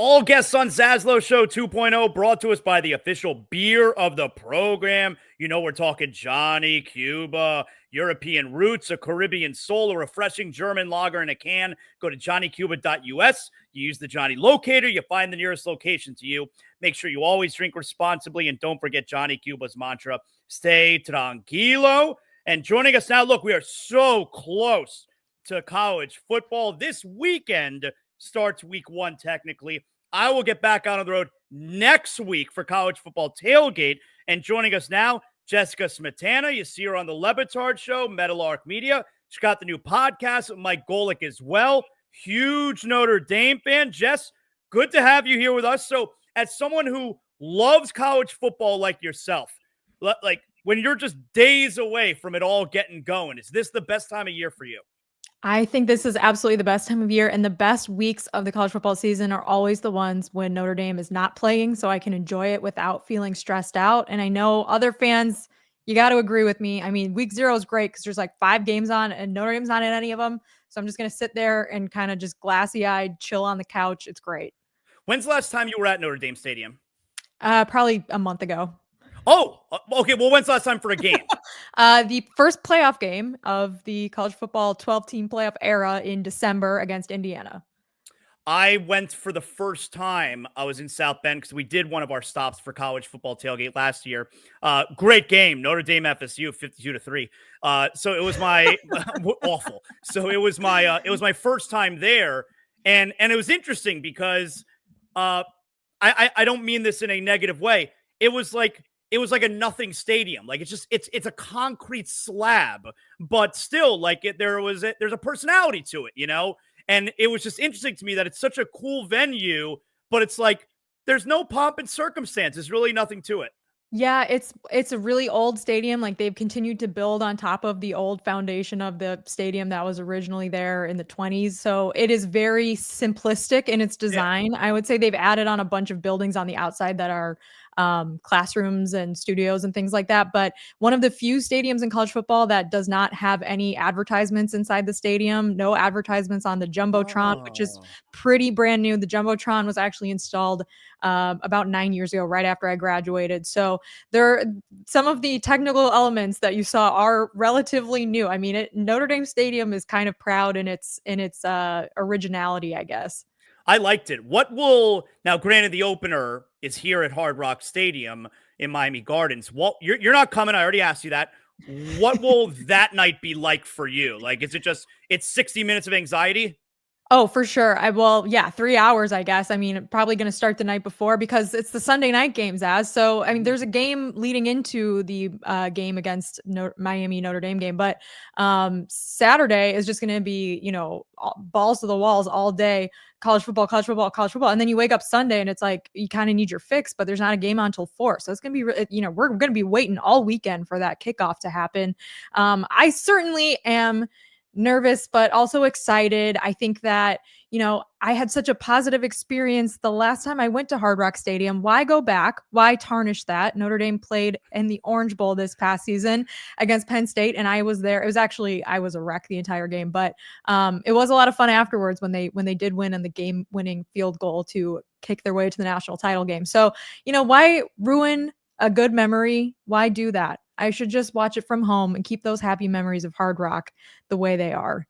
All guests on ZASLOW Show 2.0 brought to us by the official beer of the program. You know, we're talking Johnny Cuba, European roots, a Caribbean soul, a refreshing German lager in a can. Go to johnnycuba.us. You use the Johnny locator. You find the nearest location to you. Make sure you always drink responsibly. And don't forget Johnny Cuba's mantra, stay tranquilo. And joining us now, look, we are so close to college football. This weekend starts week 1 technically. I will get back out on the road next week for college football tailgate. And joining us now, Jessica Smetana. You see her on the Levine show, Meadowlark Media. She's got the new podcast with Mike Golick as well. Huge Notre Dame fan. Jess, good to have you here with us. So as someone who loves college football like yourself, like when you're just days away from it all getting going, is this the best time of year for you? I think this is absolutely the best time of year, and the best weeks of the college football season are always the ones when Notre Dame is not playing, so I can enjoy it without feeling stressed out. And I know other fans, you got to agree with me. I mean, week 0 is great because there's like 5 games on and Notre Dame's not in any of them. So I'm just going to sit there and kind of just glassy-eyed chill on the couch. It's great. When's the last time you were at Notre Dame Stadium? Probably a month ago. Oh, okay. Well, when's the last time for a game? The first playoff game of the college football 12-team playoff era in December against Indiana. I went for the first time. I was in South Bend because we did one of our stops for college football tailgate last year. Great game, Notre Dame FSU 52-3. So it was my awful. So it was my first time there, and it was interesting because I don't mean this in a negative way. It was like a nothing stadium. Like it's a concrete slab, but still there's a personality to it, you know? And it was just interesting to me that it's such a cool venue, but it's like, there's no pomp and circumstance. There's really nothing to it. Yeah, it's a really old stadium. Like they've continued to build on top of the old foundation of the stadium that was originally there in the 20s. So it is very simplistic in its design. Yeah. I would say they've added on a bunch of buildings on the outside that are classrooms and studios and things like that. But one of the few stadiums in college football that does not have any advertisements inside the stadium, no advertisements on the Jumbotron, which is pretty brand new. The Jumbotron was actually installed about 9 years ago, right after I graduated. So some of the technical elements that you saw are relatively new. I mean, Notre Dame Stadium is kind of proud in its originality, I guess. I liked it. Now, granted, the opener is here at Hard Rock Stadium in Miami Gardens. You're not coming. I already asked you that. What will that night be like for you? Like, is it's 60 minutes of anxiety? Oh, for sure. 3 hours, I guess. I mean, probably going to start the night before because it's the Sunday night games So, I mean, there's a game leading into the game against Miami Notre Dame game, but Saturday is just going to be, balls to the walls all day. College football. And then you wake up Sunday and it's like, you kind of need your fix, but there's not a game on until 4. So it's going to be, we're going to be waiting all weekend for that kickoff to happen. I certainly am nervous, but also excited. I think that, I had such a positive experience the last time I went to Hard Rock Stadium. Why go back? Why tarnish that? Notre Dame played in the Orange Bowl this past season against Penn State, and I was there. I was a wreck the entire game, but it was a lot of fun afterwards when they did win in the game-winning field goal to kick their way to the national title game. So, why ruin a good memory? Why do that? I should just watch it from home and keep those happy memories of Hard Rock the way they are.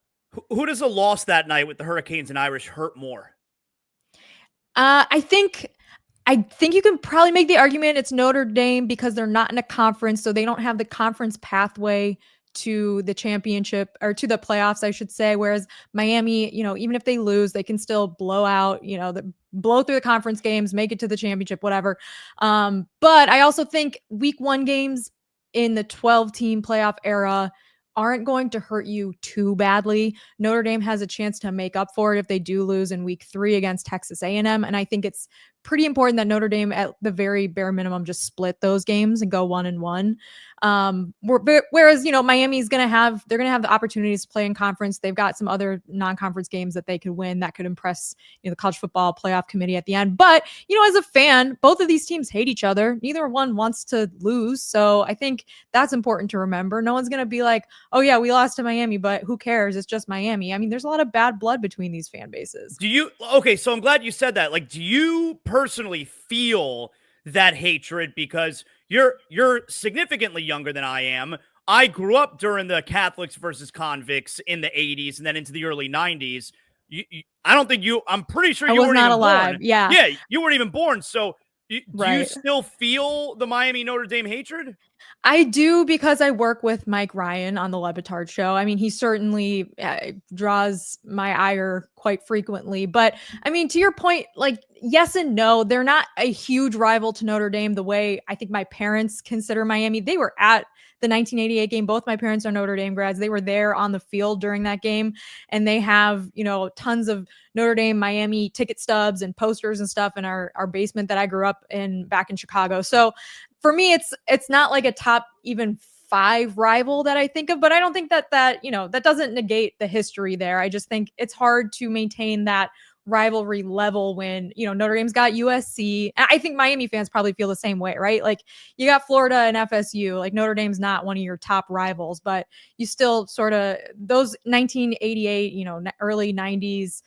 Who does a loss that night with the Hurricanes and Irish hurt more? I think you can probably make the argument it's Notre Dame because they're not in a conference, so they don't have the conference pathway to the championship or to the playoffs, I should say. Whereas Miami, even if they lose, they can still blow out, blow through the conference games, make it to the championship, whatever. But I also think week 1 games in the 12-team playoff era aren't going to hurt you too badly. Notre Dame has a chance to make up for it if they do lose in week 3 against Texas A&M. And I think it's pretty important that Notre Dame, at the very bare minimum, just split those games and go 1-1. Whereas, Miami's they're going to have the opportunities to play in conference. They've got some other non-conference games that they could win that could impress, the college football playoff committee at the end. But, as a fan, both of these teams hate each other. Neither one wants to lose. So I think that's important to remember. No one's going to be like, oh yeah, we lost to Miami, but who cares? It's just Miami. I mean, there's a lot of bad blood between these fan bases. Okay, so I'm glad you said that. Like, do you personally feel that hatred because you're significantly younger than I am? I grew up during the Catholics versus convicts in the 80s and then into the early 90s. I don't think I'm pretty sure you weren't even alive. born. Yeah. Yeah, you weren't even born. So do Right. you still feel the Miami Notre Dame hatred? I do, because I work with Mike Ryan on the Levitard show. I mean, he certainly draws my ire quite frequently. But I mean, to your point, like, yes and no, they're not a huge rival to Notre Dame the way I think my parents consider Miami. They were at the 1988 game. Both my parents are Notre Dame grads. They were there on the field during that game, and they have, tons of Notre Dame Miami ticket stubs and posters and stuff in our basement that I grew up in back in Chicago. So for me, it's not like a top even 5 rival that I think of, but I don't think that doesn't negate the history there. I just think it's hard to maintain that rivalry level when, Notre Dame's got USC. I think Miami fans probably feel the same way, right? Like, you got Florida and FSU. Like, Notre Dame's not one of your top rivals, but you still sort of, those 1988, early 90s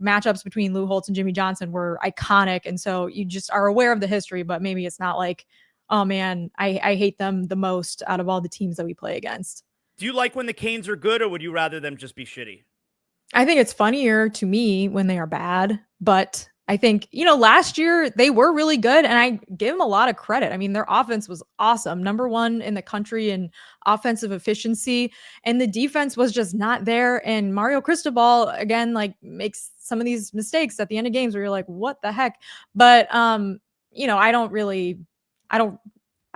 matchups between Lou Holtz and Jimmy Johnson were iconic. And so you just are aware of the history, but maybe it's not like, oh man, I hate them the most out of all the teams that we play against. Do you like when the Canes are good, or would you rather them just be shitty? I think it's funnier to me when they are bad, but I think, last year they were really good, and I give them a lot of credit. I mean, their offense was awesome. Number 1 in the country in offensive efficiency, and the defense was just not there. And Mario Cristobal, again, like, makes some of these mistakes at the end of games where you're like, what the heck? But, I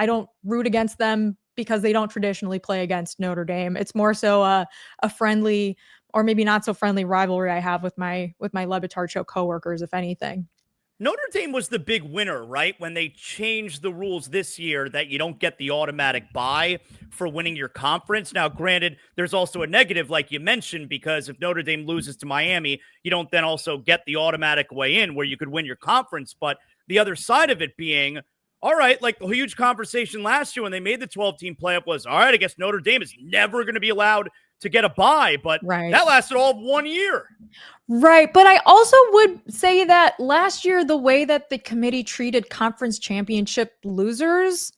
don't root against them because they don't traditionally play against Notre Dame. It's more so a friendly, or maybe not so friendly, rivalry I have with my Levitard show coworkers, if anything. Notre Dame was the big winner, right? When they changed the rules this year that you don't get the automatic bye for winning your conference. Now, granted, there's also a negative, like you mentioned, because if Notre Dame loses to Miami, you don't then also get the automatic way in where you could win your conference. But the other side of it being, all right, like the huge conversation last year when they made the 12-team playoff was, all right, I guess Notre Dame is never going to be allowed to get a bye, but that lasted all of 1 year. Right. But I also would say that last year, the way that the committee treated conference championship losers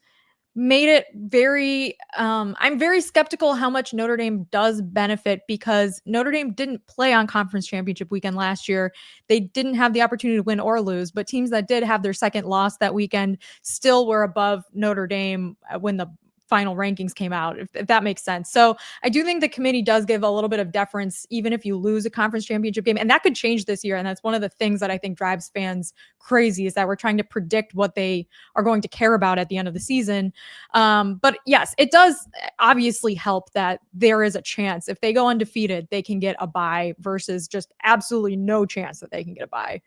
made it very, I'm very skeptical how much Notre Dame does benefit, because Notre Dame didn't play on conference championship weekend last year. They didn't have the opportunity to win or lose, but teams that did have their second loss that weekend still were above Notre Dame when the final rankings came out, if that makes sense. So I do think the committee does give a little bit of deference, even if you lose a conference championship game. And that could change this year. And that's one of the things that I think drives fans crazy, is that we're trying to predict what they are going to care about at the end of the season. But yes, it does obviously help that there is a chance if they go undefeated, they can get a bye, versus just absolutely no chance that they can get a bye.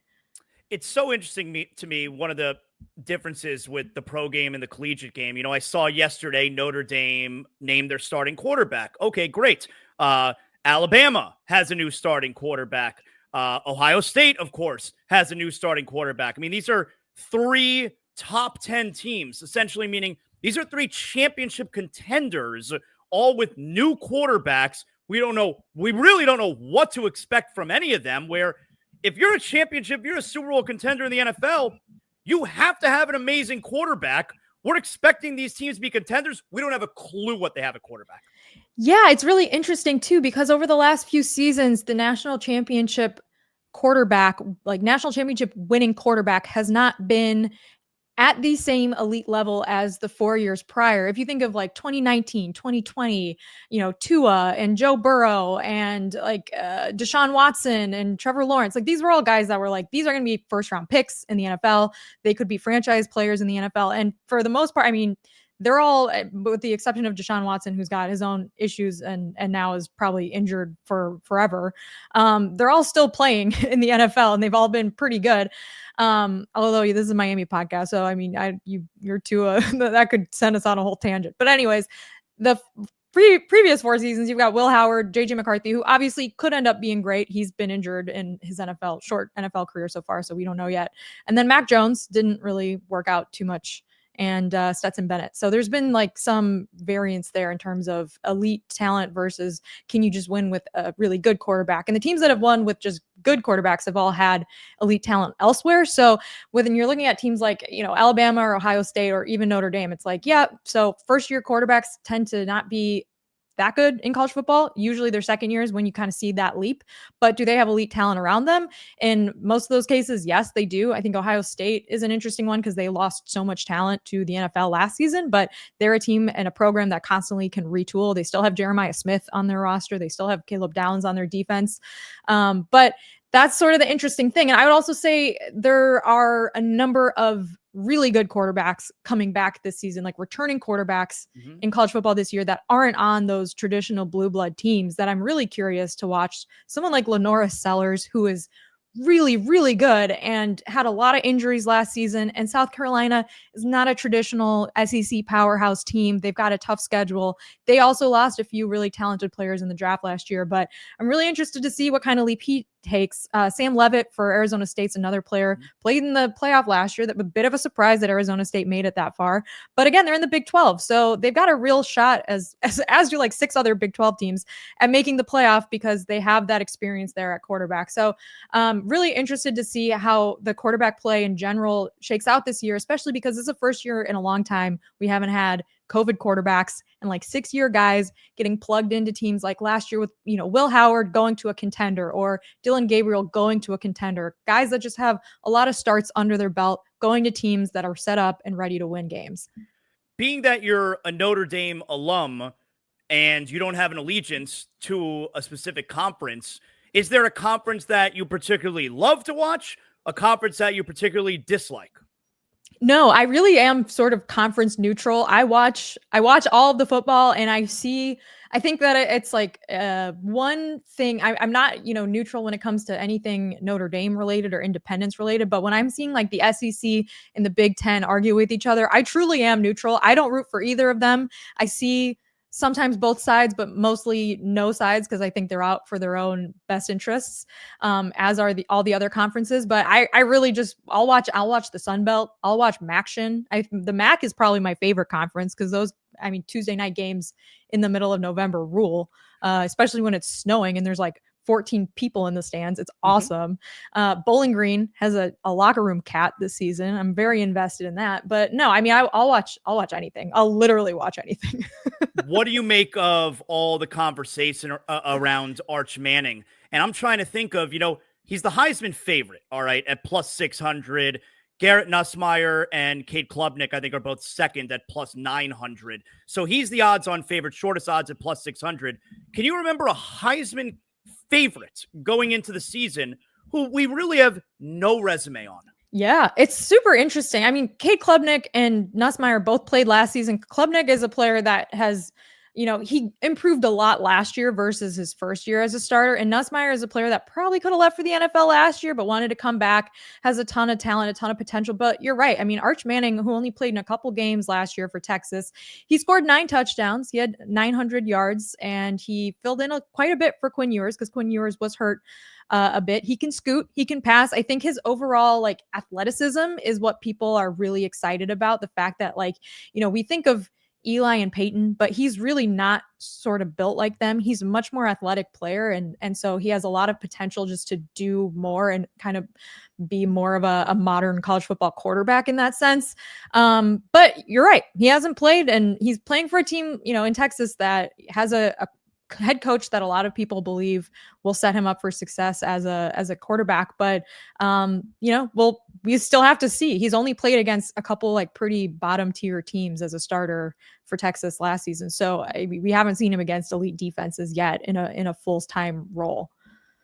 It's so interesting to me, one of the differences with the pro game and the collegiate game. I saw yesterday Notre Dame named their starting quarterback. Okay, great. Alabama has a new starting quarterback. Ohio State, of course, has a new starting quarterback. I mean, these are 3 top 10 teams, essentially meaning these are 3 championship contenders, all with new quarterbacks. We really don't know what to expect from any of them, where if you're a championship, you're a Super Bowl contender in the NFL, you have to have an amazing quarterback. We're expecting these teams to be contenders. We don't have a clue what they have at quarterback. Yeah, it's really interesting too, because over the last few seasons, the national championship winning quarterback has not been at the same elite level as the 4 years prior. If you think of like 2019, 2020, Tua and Joe Burrow and like Deshaun Watson and Trevor Lawrence, like these were all guys that were like, these are going to be first round picks in the NFL. They could be franchise players in the NFL. And for the most part, I mean, they're all, with the exception of Deshaun Watson, who's got his own issues and now is probably injured for forever. They're all still playing in the NFL, and they've all been pretty good. Although this is a Miami podcast, so I mean, you're too that could send us on a whole tangent. But anyways, the previous 4 seasons, you've got Will Howard, JJ McCarthy, who obviously could end up being great. He's been injured in his short NFL career so far, so we don't know yet. And then Mac Jones didn't really work out too much, and Stetson Bennett. So there's been like some variance there in terms of elite talent versus can you just win with a really good quarterback? And the teams that have won with just good quarterbacks have all had elite talent elsewhere. So when you're looking at teams like, Alabama or Ohio State or even Notre Dame, it's like, yeah, so first year quarterbacks tend to not be that good in college football. Usually their second year is when you kind of see that leap, but do they have elite talent around them? In most of those cases, yes, they do. I think Ohio State is an interesting one because they lost so much talent to the NFL last season, but they're a team and a program that constantly can retool. They still have Jeremiah Smith on their roster. They still have Caleb Downs on their defense. But that's sort of the interesting thing. And I would also say there are a number of really good quarterbacks coming back this season, like returning quarterbacks in college football this year that aren't on those traditional blue blood teams that I'm really curious to watch. Someone like Lenora Sellers, who is really, really good and had a lot of injuries last season. And South Carolina is not a traditional SEC powerhouse team. They've got a tough schedule. They also lost a few really talented players in the draft last year, but I'm really interested to see what kind of leap he takes. Sam Leavitt for Arizona State's another player, played in the playoff last year. That was a bit of a surprise that Arizona State made it that far. But again, they're in the Big 12. So they've got a real shot, as do like 6 other Big 12 teams, at making the playoff because they have that experience there at quarterback. So really interested to see how the quarterback play in general shakes out this year, especially because this is the first year in a long time we haven't had COVID quarterbacks and like 6-year guys getting plugged into teams like last year with, Will Howard going to a contender or Dylan Gabriel going to a contender, guys that just have a lot of starts under their belt, going to teams that are set up and ready to win games. Being that you're a Notre Dame alum and you don't have an allegiance to a specific conference, is there a conference that you particularly love to watch? A conference that you particularly dislike? No, I really am sort of conference neutral. I watch all of the football, and I think that it's like one thing. I'm not, neutral when it comes to anything Notre Dame related or independence related. But when I'm seeing like the SEC and the Big Ten argue with each other, I truly am neutral. I don't root for either of them. I see sometimes both sides, but mostly no sides because I think they're out for their own best interests, as are all the other conferences. But I really just I'll watch the Sun Belt. I'll watch MACtion. The MAC is probably my favorite conference because those, Tuesday night games in the middle of November rule, especially when it's snowing and there's like 14 people in the stands. It's awesome. Bowling Green has a locker room cat this season. I'm very invested in that. But no, I'll watch anything. I'll literally watch anything. What do you make of all the conversation around Arch Manning? And I'm trying to think of, he's the Heisman favorite, all right, at plus 600. Garrett Nussmeier and Cade Klubnik, I think, are both second at plus 900. So he's the odds-on favorite, shortest odds at plus 600. Can you remember a Heisman favorite going into the season who we really have no resume on? Yeah, it's super interesting. Cade Klubnik and Nussmeier both played last season. Klubnik is a player that has, he improved a lot last year versus his first year as a starter. And Nussmeier is a player that probably could have left for the NFL last year, but wanted to come back, has a ton of talent, a ton of potential. But you're right. Arch Manning, who only played in a couple games last year for Texas, he scored 9 touchdowns. He had 900 yards, and he filled in quite a bit for Quinn Ewers because Quinn Ewers was hurt a bit. He can scoot, he can pass. I think his overall athleticism is what people are really excited about. The fact that we think of Eli and Peyton, but he's really not sort of built like them. He's a much more athletic player. And so he has a lot of potential just to do more and kind of be more of a modern college football quarterback in that sense. But you're right. He hasn't played, and he's playing for a team, in Texas that has a head coach that a lot of people believe will set him up for success as a quarterback. But, we still have to see. He's only played against a couple pretty bottom tier teams as a starter for Texas last season. So we haven't seen him against elite defenses yet in a full-time role.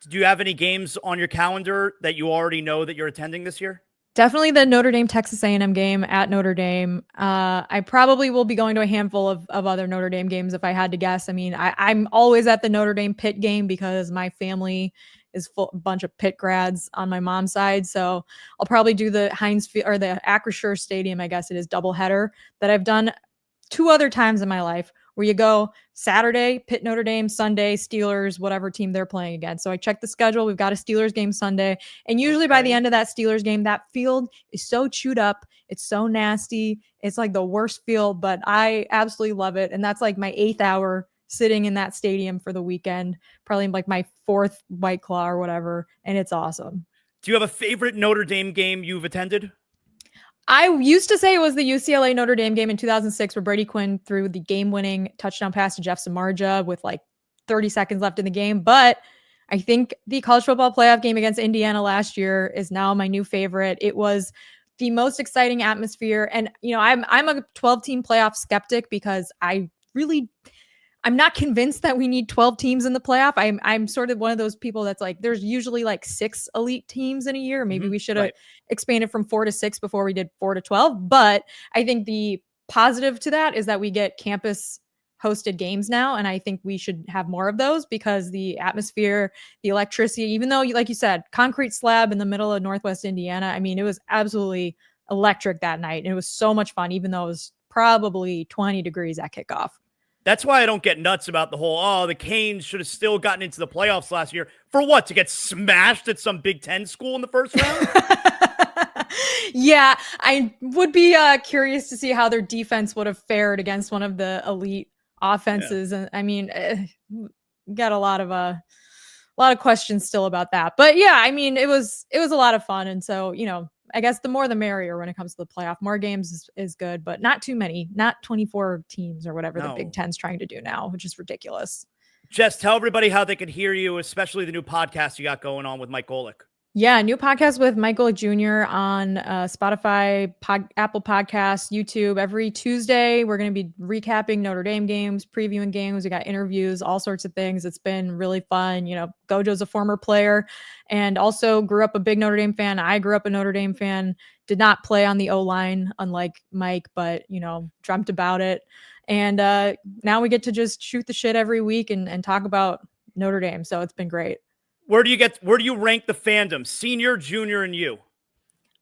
Do you have any games on your calendar that you already know that you're attending this year? Definitely the Notre Dame Texas A&M game at Notre Dame. I probably will be going to a handful of other Notre Dame games if I had to guess. I mean, I'm always at the Notre Dame Pitt game because my family is full a bunch of Pitt grads on my mom's side. So I'll probably do the Heinz or the Acrisure Stadium, I guess it is, doubleheader that I've done 2 other times in my life, where you go Saturday, Pitt Notre Dame, Sunday, Steelers, whatever team they're playing against. So I checked the schedule. We've got a Steelers game Sunday. And usually by the end of that Steelers game, that field is so chewed up. It's so nasty. It's like the worst field, but I absolutely love it. And that's like my 8th hour sitting in that stadium for the weekend, probably like my 4th White Claw or whatever. And it's awesome. Do you have a favorite Notre Dame game you've attended? I used to say it was the UCLA Notre Dame game in 2006 where Brady Quinn threw the game-winning touchdown pass to Jeff Samardzija with like 30 seconds left in the game. But I think the college football playoff game against Indiana last year is now my new favorite. It was the most exciting atmosphere. And, you know, I'm a 12-team playoff skeptic because I'm not convinced that we need 12 teams in the playoff. I'm sort of one of those people that's like, there's usually like 6 elite teams in a year. Maybe we should have expanded from 4 to 6 before we did 4 to 12. But I think the positive to that is that we get campus hosted games now. And I think we should have more of those because the atmosphere, the electricity, even though, like you said, concrete slab in the middle of Northwest Indiana, I mean, it was absolutely electric that night. And it was so much fun, even though it was probably 20 degrees at kickoff. That's why I don't get nuts about the whole, the Canes should have still gotten into the playoffs last year. For what? To get smashed at some Big Ten school in the first round? Yeah, I would be curious to see how their defense would have fared against one of the elite offenses. Yeah. And I mean, got a lot of questions still about that. But yeah, I mean, it was a lot of fun. And so, you know, I guess the more the merrier when it comes to the playoff. More games is good, but not too many, not 24 teams or whatever the Big Ten's trying to do now, which is ridiculous. Jess, tell everybody how they can hear you, especially the new podcast you got going on with Mike Golick. Yeah, new podcast with Mike Golick Jr. on Spotify, Apple Podcasts, YouTube. Every Tuesday, we're going to be recapping Notre Dame games, previewing games. We got interviews, all sorts of things. It's been really fun. You know, Gojo's a former player and also grew up a big Notre Dame fan. I grew up a Notre Dame fan, did not play on the O-line, unlike Mike, but, you know, dreamt about it. And now we get to just shoot the shit every week and talk about Notre Dame. So it's been great. Where do you rank the fandom? Senior, junior, and you?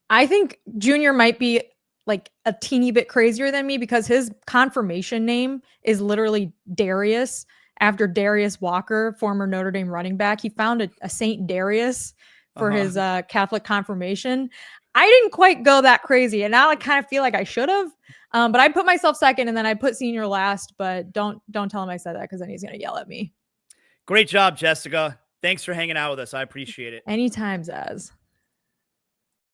I think junior might be like a teeny bit crazier than me because his confirmation name is literally Darius after Darius Walker, former Notre Dame running back. He found a Saint Darius for his Catholic confirmation. I didn't quite go that crazy. And now I kind of feel like I should have, but I put myself second and then I put senior last, but don't tell him I said that because then he's going to yell at me. Great job, Jessica. Thanks for hanging out with us. I appreciate it. Anytime, Zaz.